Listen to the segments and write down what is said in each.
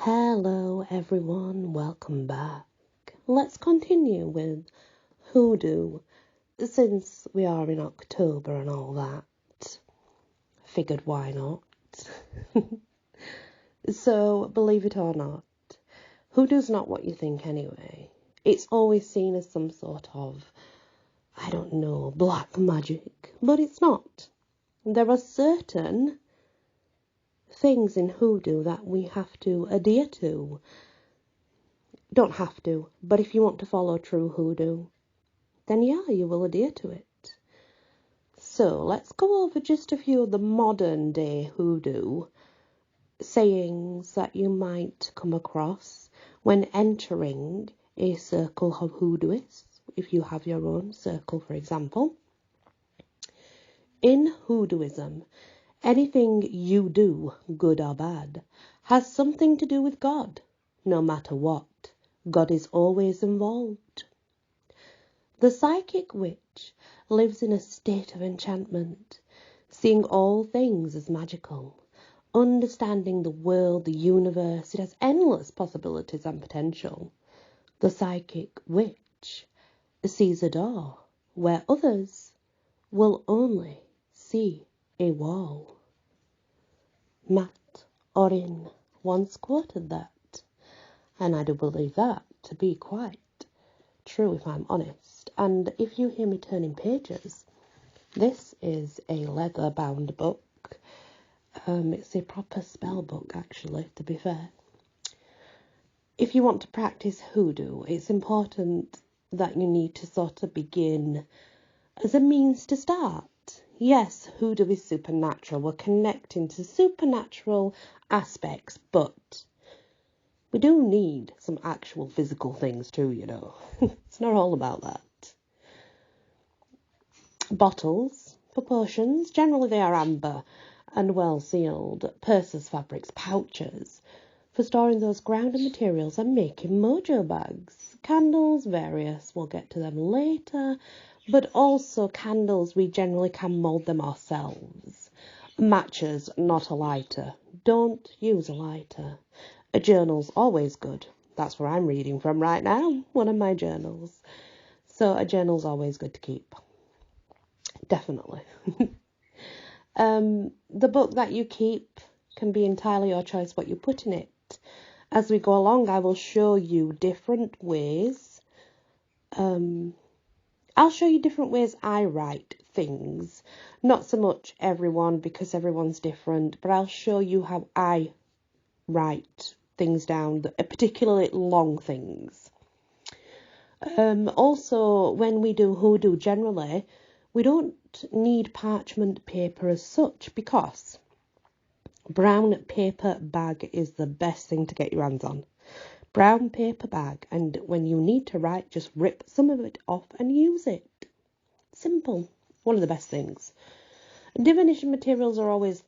Hello everyone, welcome back. Let's continue with Hoodoo, since we are in October and all that. Figured why not? So, believe it or not, Hoodoo's not what you think anyway. It's always seen as some sort of, black magic, but it's not. There are certain things in Hoodoo that we have to adhere to. Don't have to, but if you want to follow true Hoodoo, then yeah, you will adhere to it. So let's go over just a few of the modern day Hoodoo sayings that you might come across when entering a circle of Hoodooists, if you have your own circle, for example. In Hoodooism, anything you do, good or bad, has something to do with God. No matter what, God is always involved. The psychic witch lives in a state of enchantment, seeing all things as magical, understanding the world, the universe. It has endless possibilities and potential. The psychic witch sees a door where others will only see a wall. Matt Orin once quoted that, and I do believe that to be quite true, if I'm honest. And if you hear me turning pages, this is a leather-bound book. It's a proper spell book, actually, to be fair. If you want to practice Hoodoo, it's important that you need to sort of begin as a means to start. Yes, Hoodoo is supernatural. We're connecting to supernatural aspects, but we do need some actual physical things too, you know. It's not all about that. Bottles for potions, generally they are amber and well sealed. Purses, fabrics, pouches for storing those grounded materials and making mojo bags. Candles, various, we'll get to them later. But also candles, we generally can mould them ourselves. Matches, not a lighter. Don't use a lighter. A journal's always good. That's where I'm reading from right now, one of my journals. So a journal's always good to keep. Definitely. The book that you keep can be entirely your choice what you put in it. As we go along, I will show you different ways. I'll show you different ways I write things. Not so much everyone, because everyone's different, but I'll show you how I write things down, particularly long things. Also, when we do Hoodoo generally, we don't need parchment paper as such, because brown paper bag is the best thing to get your hands on. Brown paper bag, and when you need to write, just rip some of it off and use it. Simple. One of the best things. Divination materials are always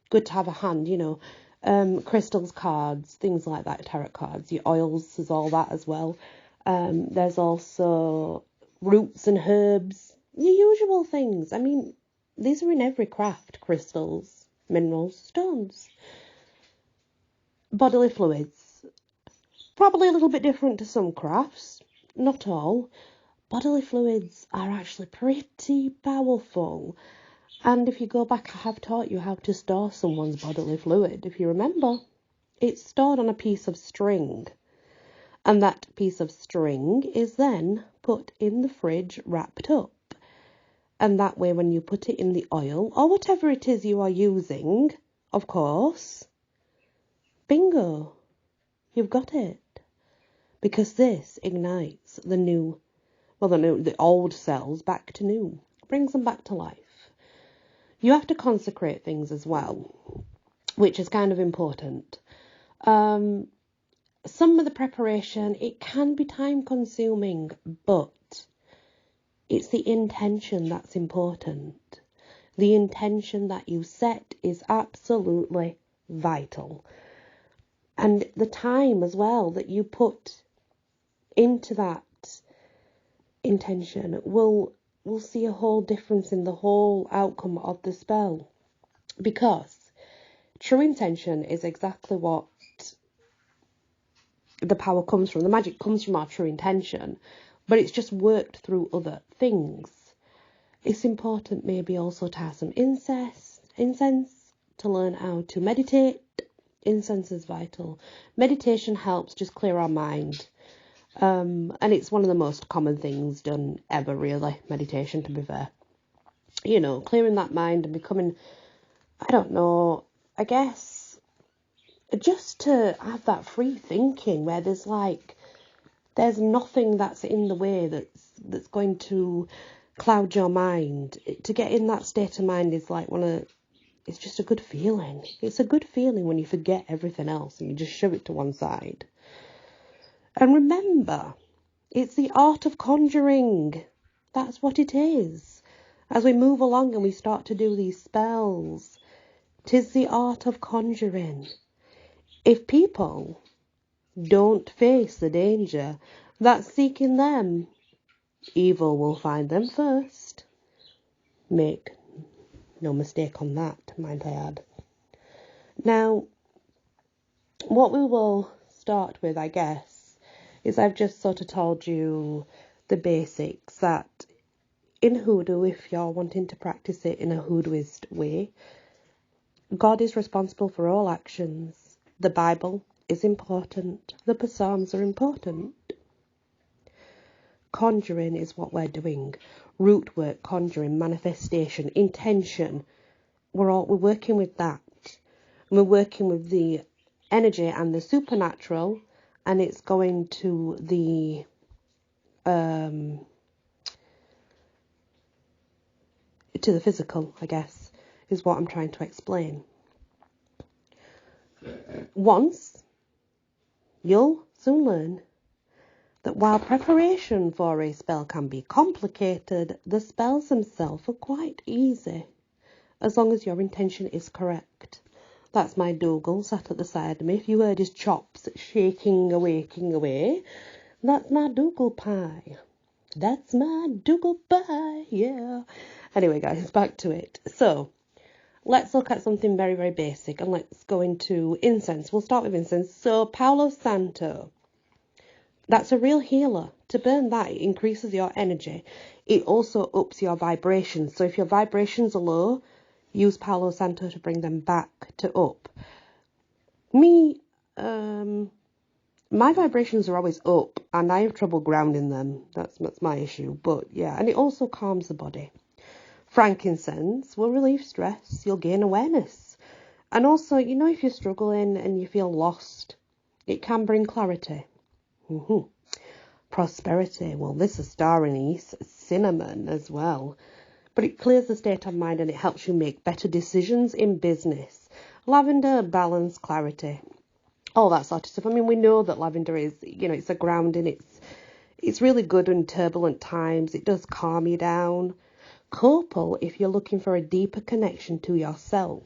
good to have a hand, you know. Crystals, cards, things like that, tarot cards. Your oils, there's all that as well. There's also roots and herbs, the usual things. I mean, these are in every craft. Crystals, minerals, stones. Bodily fluids. Probably a little bit different to some crafts, not all. Bodily fluids are actually pretty powerful. And if you go back, I have taught you how to store someone's bodily fluid. If you remember, it's stored on a piece of string. And that piece of string is then put in the fridge wrapped up. And that way, when you put it in the oil, or whatever it is you are using, of course, bingo, you've got it. Because this ignites the old cells back to new, brings them back to life. You have to consecrate things as well, which is kind of important. Some of the preparation, it can be time consuming, but it's the intention that's important. The intention that you set is absolutely vital. And the time as well that you put into that intention will see a whole difference in the whole outcome of the spell. Because true intention is exactly what the power comes from. The magic comes from our true intention, but it's just worked through other things. It's important maybe also to have some incense to learn how to meditate. Incense is vital. Meditation helps just clear our mind. And it's one of the most common things done ever, really, meditation, to be fair. You know, clearing that mind and becoming, I don't know, I guess, just to have that free thinking where there's nothing that's in the way that's going to cloud your mind. To get in that state of mind is like it's just a good feeling. It's a good feeling when you forget everything else and you just shove it to one side. And remember, it's the art of conjuring. That's what it is. As we move along and we start to do these spells, 'tis the art of conjuring. If people don't face the danger that's seeking them, evil will find them first. Make no mistake on that, might I add. Now, what we will start with, I guess, is I've just sort of told you the basics that in Hoodoo, if you're wanting to practice it in a Hoodooist way, God is responsible for all actions. The Bible is important. The Psalms are important. Conjuring is what we're doing. Root work, conjuring, manifestation, intention. We're working with that. And we're working with the energy and the supernatural, and it's going to the physical, I guess, is what I'm trying to explain. Once, you'll soon learn that while preparation for a spell can be complicated, the spells themselves are quite easy, as long as your intention is correct. That's my Dougal sat at the side of me. If you heard his chops shaking away, that's my Dougal pie. That's my Dougal pie, yeah. Anyway, guys, back to it. So, let's look at something very, very basic, and let's go into incense. We'll start with incense. So, Palo Santo. That's a real healer. To burn that, it increases your energy. It also ups your vibrations. So, if your vibrations are low, use Palo Santo to bring them back to up. My vibrations are always up, and I have trouble grounding them. That's my issue. But yeah, and it also calms the body. Frankincense will relieve stress. You'll gain awareness. And also, you know, if you're struggling and you feel lost, it can bring clarity. Prosperity. Well, this is star anise, cinnamon as well. But it clears the state of mind and it helps you make better decisions in business. Lavender, balance, clarity. All that sort of stuff. I mean, we know that lavender is, you know, it's a grounding. It's really good in turbulent times. It does calm you down. Copal, if you're looking for a deeper connection to yourself,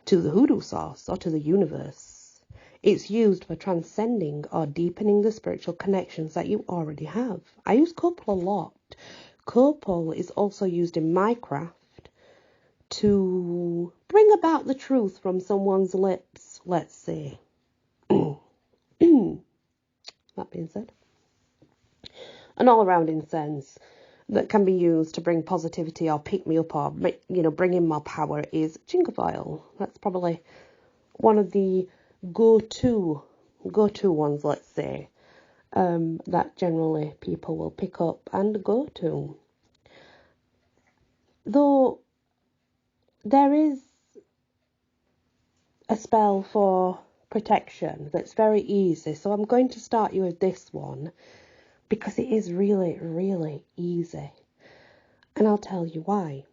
to the hoodoo source, or to the universe. It's used for transcending or deepening the spiritual connections that you already have. I use copal a lot. Copal is also used in my craft to bring about the truth from someone's lips, let's say. That being said, an all-around incense that can be used to bring positivity or pick me up or, you know, bring in more power is cinquefoil. That's probably one of the go-to ones, let's say, that generally people will pick up and go to. Though there is a spell for protection that's very easy, so I'm going to start you with this one because it is really, really easy. And I'll tell you why.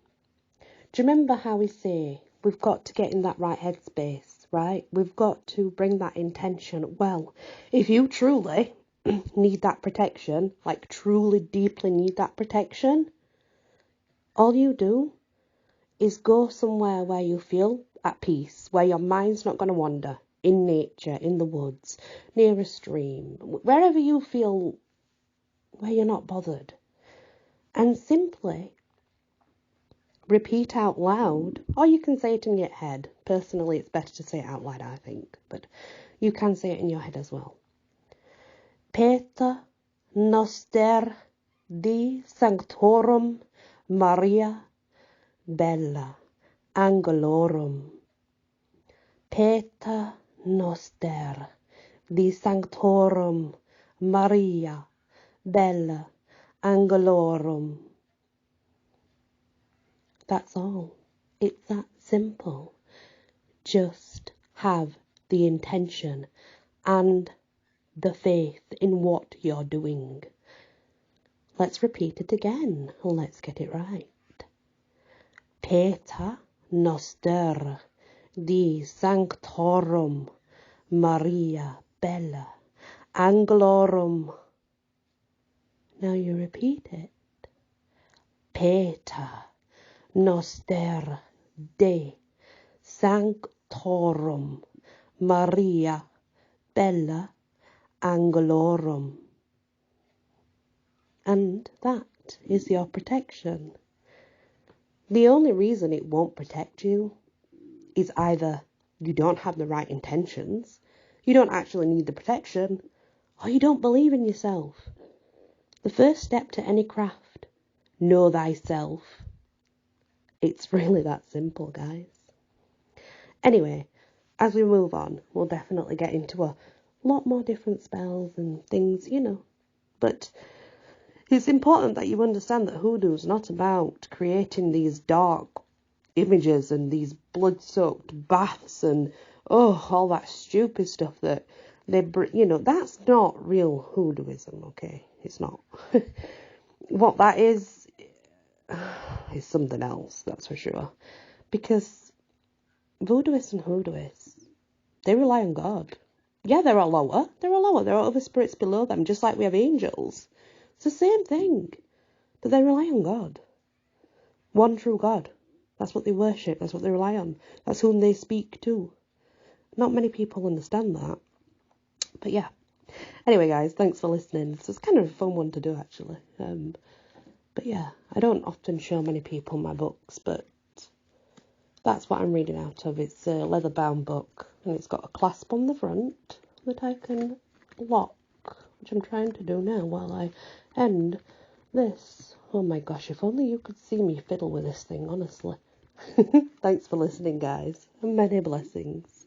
Do you remember how we say we've got to get in that right headspace, right? We've got to bring that intention. Well, if you truly need that protection, like truly deeply need that protection, all you do is go somewhere where you feel at peace, where your mind's not going to wander, in nature, in the woods, near a stream, wherever you feel where you're not bothered. And simply repeat out loud, or you can say it in your head. Personally, it's better to say it out loud, I think, but you can say it in your head as well. Pater Noster di Sanctorum Maria Bella Angelorum. Pater Noster di Sanctorum Maria Bella Angelorum. That's all. It's that simple. Just have the intention and the faith in what you're doing. Let's repeat it again. Let's get it right. Pater Noster di Sanctorum Maria Bella Angelorum. Now you repeat it. Pater Noster de Sanctorum Maria Bella Angelorum. And that is your protection. The only reason it won't protect you is either you don't have the right intentions, you don't actually need the protection, or you don't believe in yourself. The first step to any craft, know thyself. It's really that simple, guys. Anyway, as we move on, we'll definitely get into a lot more different spells and things, But it's important that you understand that hoodoo's not about creating these dark images and these blood-soaked baths and, all that stupid stuff that that's not real hoodooism, okay? It's not. What that is something else, that's for sure. Because voodooists and hoodooists, they rely on God. Yeah, there are lower. There are other spirits below them, just like we have angels. It's the same thing. But they rely on God. One true God. That's what they worship. That's what they rely on. That's whom they speak to. Not many people understand that. But yeah. Anyway, guys, thanks for listening. This was kind of a fun one to do, actually. But yeah, I don't often show many people my books, but that's what I'm reading out of. It's a leather-bound book, and it's got a clasp on the front that I can lock, which I'm trying to do now while I end this. Oh my gosh, if only you could see me fiddle with this thing, honestly. Thanks for listening, guys, and many blessings.